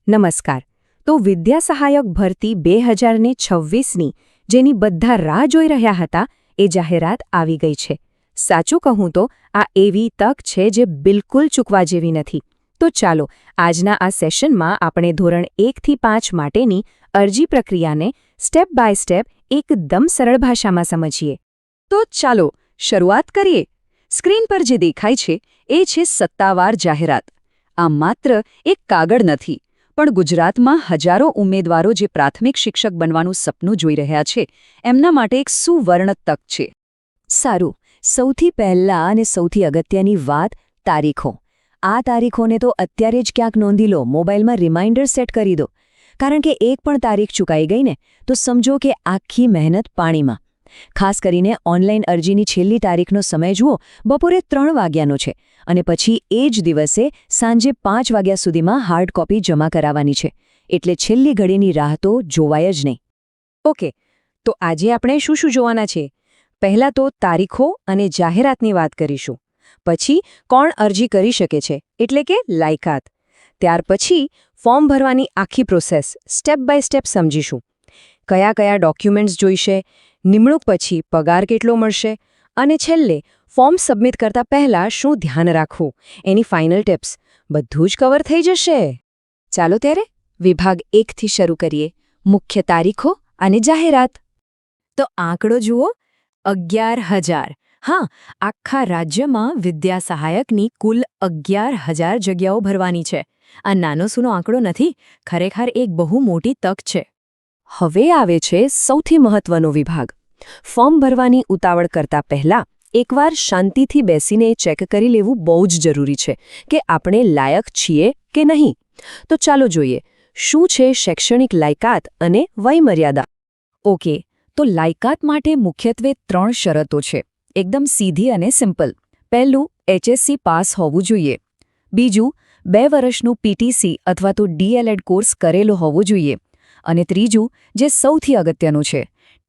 નમસ્કાર. તો વિદ્યા સહાયક ભરતી 2026ની જેની બધા રાહ જોઈ રહ્યા હતા એ જાહેરાત આવી ગઈ છે. સાચું કહું તો આ એવી તક છે જે બિલકુલ ચૂકવા જેવી નથી. તો ચાલો આજના આ સેશનમાં આપણે ધોરણ 1થી 5 માટેની અરજી પ્રક્રિયાને સ્ટેપ બાય સ્ટેપ એકદમ સરળ ભાષામાં સમજીએ. તો ચાલો શરૂઆત કરીએ. સ્ક્રીન પર જે દેખાય છે એ છે સત્તાવાર જાહેરાત. આ માત્ર એક કાગળ નથી, પણ ગુજરાતમાં હજારો ઉમેદવારો જે પ્રાથમિક શિક્ષક બનવાનું સપનું જોઈ રહ્યા છે એમના માટે એક સુવર્ણ તક છે. સારું, સૌથી પહેલા અને સૌથી અગત્યની વાત તારીખો. આ તારીખોને તો અત્યારે જ ક્યાંક નોંધી લો, મોબાઈલમાં રિમાઇન્ડર સેટ કરી દો. કારણ કે એક પણ તારીખ ચૂકાઈ ગઈ ને તો સમજો કે આખી મહેનત પાણીમાં. ખાસ કરીને ઓનલાઈન અરજીની છેલ્લી તારીખનો સમય જુઓ, બપોરે 3 વાગ્યાનો છે અને પછી એ જ દિવસે સાંજે 5 વાગ્યા સુધીમાં હાર્ડ કોપી જમા કરાવવાની છે. એટલે છેલ્લી ઘડીની રાહ તો જોવાય જ નહીં. ઓકે, તો આજે આપણે શું જોવાના છે? પહેલાં તો તારીખો અને જાહેરાતની વાત કરીશું. પછી કોણ અરજી કરી શકે છે એટલે કે લાયકાત. ત્યાર પછી ફોર્મ ભરવાની આખી પ્રોસેસ સ્ટેપ બાય સ્ટેપ સમજીશું. કયા કયા ડોક્યુમેન્ટ્સ જોઈશે, નિમણૂક પછી પગાર કેટલો મળશે અને છેલ્લે ફોર્મ સબમિટ કરતા પહેલાં શું ધ્યાન રાખવું એની ફાઇનલ ટિપ્સ બધું જ કવર થઈ જશે. ચાલો ત્યારે વિભાગ 1થી શરૂ કરીએ. મુખ્ય તારીખો અને જાહેરાત. તો આંકડો જુઓ, 11,000. હા, આખા રાજ્યમાં વિદ્યા સહાયકની કુલ 11,000 જગ્યાઓ ભરવાની છે. આ નાનો સૂનો આંકડો નથી, ખરેખર એક બહુ મોટી તક છે. હવે આવે છે સૌથી મહત્વનો વિભાગ. ફોર્મ ભરવાની ઉતાવળ કરતા પહેલા એકવાર શાંતિથી બેસીને ચેક કરી લેવું બહુ જ જરૂરી છે કે આપણે લાયક છીએ કે નહીં. તો ચાલો જોઈએ શું છે શૈક્ષણિક લાયકાત અને વયમર્યાદા. ઓકે, તો લાયકાત માટે મુખ્યત્વે 3 શરતો છે, એકદમ સીધી અને સિમ્પલ. પહેલું, HSC પાસ હોવું જોઈએ. બીજું, 2 વર્ષનું PTC અથવા તો DLED કોર્સ કરેલો હોવો જોઈએ. અને ત્રીજું, જે સૌથી અગત્યનું છે,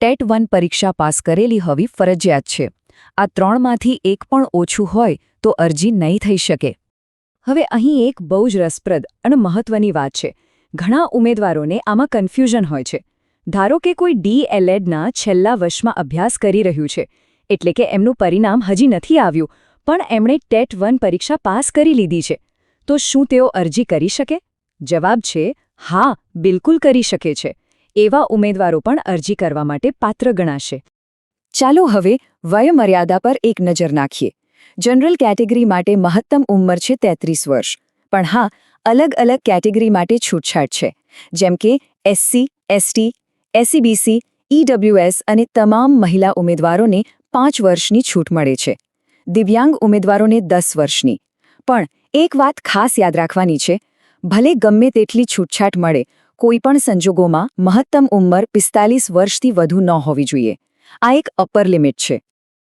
ટેટ 1 પરીક્ષા પાસ કરેલી હોવી ફરજિયાત છે. આ 3માંથી એક પણ ઓછું હોય તો અરજી નહીં થઈ શકે. હવે અહીં એક બહુ જ રસપ્રદ અને મહત્વની વાત છે. ઘણા ઉમેદવારોને આમાં કન્ફ્યુઝન હોય છે. ધારો કે કોઈ DLEDના છેલ્લા વર્ષમાં અભ્યાસ કરી રહ્યું છે, એટલે કે એમનું પરિણામ હજી નથી આવ્યું, પણ એમણે ટેટ 1 પરીક્ષા પાસ કરી લીધી છે. તો શું તેઓ અરજી કરી શકે? જવાબ છે હા, બિલકુલ કરી શકે છે. એવા ઉમેદવારો પણ અરજી કરવા માટે પાત્ર ગણાશે. ચાલો હવે વયમર્યાદા પર એક નજર નાખીએ. જનરલ કેટેગરી માટે મહત્તમ ઉંમર છે 33 વર્ષ. પણ હા, અલગ અલગ કેટેગરી માટે છૂટછાટ છે. જેમ કે SC, ST, SEBC, EWS અને તમામ મહિલા ઉમેદવારોને 5 વર્ષની છૂટ મળે છે. દિવ્યાંગ ઉમેદવારોને 10 વર્ષની. પણ એક વાત ખાસ યાદ રાખવાની છે, ભલે ગમે તેટલી છૂટછાટ મળે, કોઈપણ સંજોગોમાં મહત્તમ ઉંમર 45 વર્ષથી વધુ ન હોવી જોઈએ. આ એક અપર લિમિટ છે.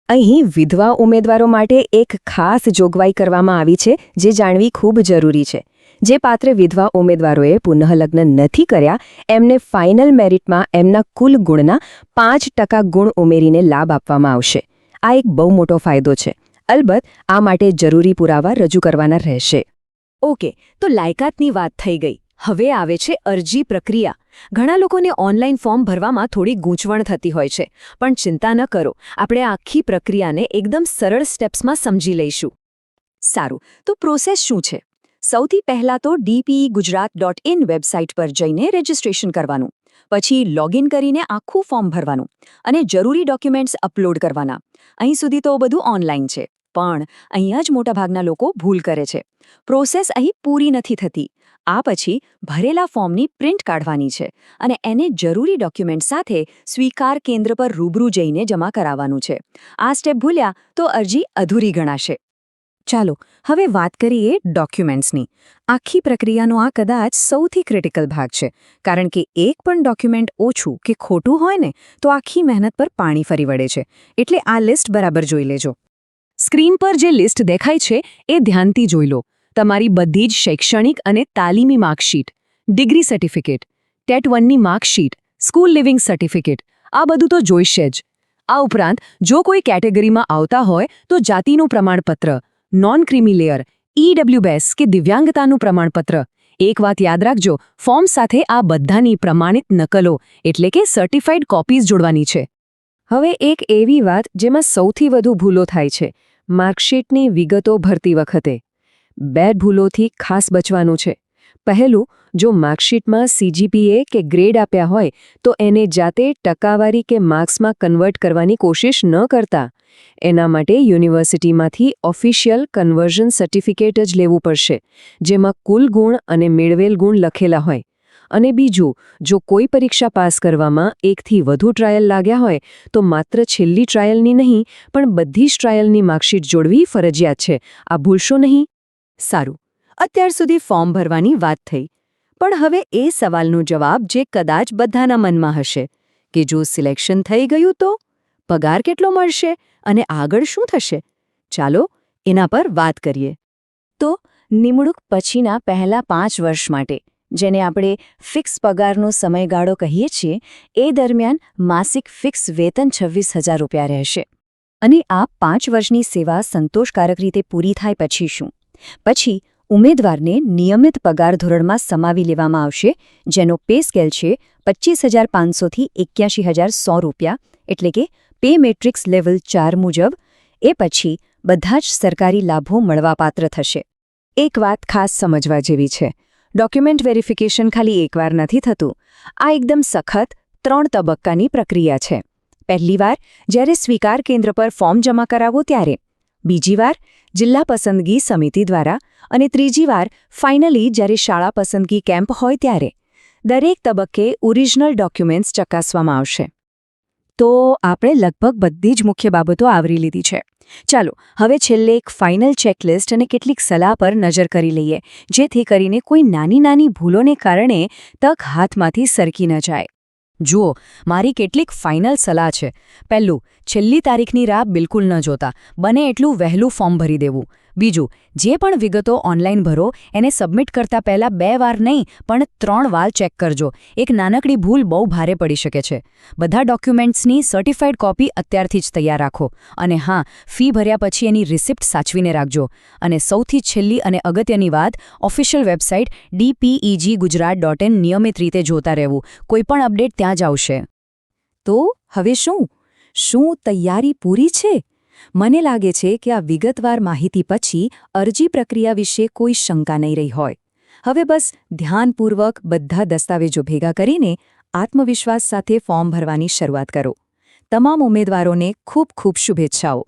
અહીં વિધવા ઉમેદવારો માટે એક ખાસ જોગવાઈ કરવામાં આવી છે જે જાણવી ખૂબ જરૂરી છે. જે પાત્ર વિધવા ઉમેદવારોએ પુનઃલગ્ન નથી કર્યા એમને ફાઇનલ મેરિટમાં એમના કુલ ગુણના 5% ગુણ ઉમેરીને લાભ આપવામાં આવશે. આ એક બહુ મોટો ફાયદો છે. અલબત્ત આ માટે જરૂરી પુરાવા રજૂ કરવાના રહેશે. ઓકે, તો લાયકાતની વાત થઈ ગઈ. હવે આવે છે અરજી પ્રક્રિયા. ઘણા લોકોને ઓનલાઈન ફોર્મ ભરવામાં થોડી ગૂંચવણ થતી હોય છે, પણ ચિંતા ન કરો, આપણે આખી પ્રક્રિયાને એકદમ સરળ સ્ટેપ્સમાં સમજી લઈશું. સારું, તો પ્રોસેસ શું છે? સૌથી પહેલાં તો dpegujarat.in વેબસાઇટ પર જઈને રજિસ્ટ્રેશન કરવાનું. પછી લોગિન કરીને આખું ફોર્મ ભરવાનું અને જરૂરી ડોક્યુમેન્ટ્સ અપલોડ કરવાના. અહીં સુધી તો બધું ઓનલાઈન છે, પણ અહીંયા જ મોટાભાગના લોકો ભૂલ કરે છે. પ્રોસેસ અહીં પૂરી નથી થતી. આ પછી ભરેલા ફોર્મની પ્રિન્ટ કાઢવાની છે અને એને જરૂરી ડોક્યુમેન્ટ સાથે સ્વીકાર કેન્દ્ર પર રૂબરૂ જઈને જમા કરાવવાનું છે. આ સ્ટેપ ભૂલ્યા તો અરજી અધૂરી ગણાશે. ચાલો હવે વાત કરીએ ડોક્યુમેન્ટ્સની. આખી પ્રક્રિયાનો આ કદાચ સૌથી ક્રિટિકલ ભાગ છે, કારણ કે એક પણ ડોક્યુમેન્ટ ઓછું કે ખોટું હોય ને તો આખી મહેનત પર પાણી ફરી વળે છે. એટલે આ લિસ્ટ બરાબર જોઈ લેજો. સ્ક્રીન પર જે લિસ્ટ દેખાય છે એ ધ્યાનથી જોઈ લો. તમારી બધી જ શૈક્ષણિક અને તાલીમી માર્કશીટ, ડિગ્રી સર્ટિફિકેટ, ટેટ 1ની માર્કશીટ, સ્કૂલ લિવિંગ સર્ટિફિકેટ, આ બધું તો જોઈશે જ. આ ઉપરાંત જો કોઈ કેટેગરીમાં આવતા હોય તો જાતિનું પ્રમાણપત્ર, નોન ક્રિમી લેયર, EWS કે દિવ્યાંગતાનું પ્રમાણપત્ર, એક વાત યાદ રાખજો, ફોર્મ સાથે આ બધાની પ્રમાણિત નકલો એટલે કે સર્ટિફાઈડ કોપીઝ જોડવાની છે. હવે એક એવી વાત જેમાં સૌથી વધુ ભૂલો થાય છે, માર્કશીટની વિગતો ભરતી વખતે. 2 ભૂલોથી ખાસ બચવાનું છે. પહેલું, જો માર્કશીટમાં CGPA કે ગ્રેડ આપ્યા હોય તો એને જાતે ટકાવારી કે માર્ક્સમાં કન્વર્ટ કરવાની કોશિશ ન કરતા. એના માટે યુનિવર્સિટીમાંથી ઓફિશિયલ કન્વર્ઝન સર્ટિફિકેટ જ લેવું પડશે, જેમાં કુલ ગુણ અને મેળવેલ ગુણ લખેલા હોય. અને બીજું, જો કોઈ પરીક્ષા પાસ કરવામાં 1 થી વધુ ટ્રાયલ લાગ્યા હોય તો માત્ર છેલ્લી ટ્રાયલની નહીં પણ બધી જ ટ્રાયલની માર્કશીટ જોડવી ફરજિયાત છે. આ ભૂલશો નહીં. સારું, અત્યાર સુધી ફોર્મ ભરવાની વાત થઈ, પણ હવે એ સવાલનો જવાબ જે કદાચ બધાના મનમાં હશે કે જો સિલેક્શન થઈ ગયું તો પગાર કેટલો મળશે અને આગળ શું થશે? ચાલો એના પર વાત કરીએ. તો નિમણૂક પછીના પહેલા 5 વર્ષ માટે, જેને આપણે ફિક્સ પગારનો સમયગાળો કહીએ છીએ, એ દરમિયાન માસિક ફિક્સ વેતન 26,000 રૂપિયા રહેશે. અને આ 5 વર્ષની સેવા સંતોષકારક રીતે પૂરી થાય પછી શું? પછી ઉમેદવારને નિયમિત પગાર ધોરણમાં સમાવી લેવામાં આવશે, જેનો પે સ્કેલ છે 25,500 થી 81,100 રૂપિયા, એટલે કે પે મેટ્રિક્સ લેવલ 4 મુજબ. એ પછી બધા જ સરકારી લાભો મળવાપાત્ર થશે. એક વાત ખાસ સમજવા જેવી છે, ડોક્યુમેન્ટ વેરિફિકેશન ખાલી એકવાર નથી થતું. આ એકદમ સખત 3 તબક્કાની પ્રક્રિયા છે. પહેલીવાર જ્યારે સ્વીકાર કેન્દ્ર પર ફોર્મ જમા કરાવો ત્યારે, બીજીવાર જિલ્લા પસંદગી સમિતિ દ્વારા, અને ત્રીજીવાર ફાઇનલી જ્યારે શાળા પસંદગી કેમ્પ હોય ત્યારે. દરેક તબક્કે ઓરિજિનલ ડોક્યુમેન્ટ્સ ચકાસવામાં આવશે. તો આપણે લગભગ બધી જ મુખ્ય બાબતો આવરી લીધી છે. ચાલો હવે છેલ્લે એક ફાઇનલ ચેકલિસ્ટ અને કેટલીક સલાહ પર નજર કરી લઈએ, જેથી કરીને કોઈ નાની ભૂલોને કારણે તક હાથમાંથી સરકી ન જાય. જુઓ, મારી કેટલીક ફાઇનલ સલાહ છે. પહેલું, છેલ્લી તારીખની રાહ બિલકુલ ન જોતા, બને એટલું વહેલું ફોર્મ ભરી દેવું. બીજું, જે પણ વિગતો ઓનલાઈન ભરો એને સબમિટ કરતા પહેલા 2 વાર નહીં પણ 3 વાર ચેક કરજો. એક નાનકડી ભૂલ બહુ ભારે પડી શકે છે. બધા ડોક્યુમેન્ટ્સની સર્ટિફાઈડ કોપી અત્યારથી જ તૈયાર રાખો. અને હા, ફી ભર્યા પછી એની રિસિપ્ટ સાચવીને રાખજો. અને સૌથી છેલ્લી અને અગત્યની વાત, ઓફિશિયલ વેબસાઇટ dpeggujarat.in નિયમિત રીતે જોતા રહેવું. કોઈપણ અપડેટ ત્યાં જ આવશે. તો હવે શું તૈયારી પૂરી છે? મને લાગે છે કે આ વિગતવાર માહિતી પછી અરજી પ્રક્રિયા વિશે કોઈ શંકા નહીં રહી હોય. હવે બસ ધ્યાનપૂર્વક બધા દસ્તાવેજો ભેગા કરીને આત્મવિશ્વાસ સાથે ફોર્મ ભરવાની શરૂઆત કરો. તમામ ઉમેદવારોને ખૂબ શુભેચ્છાઓ.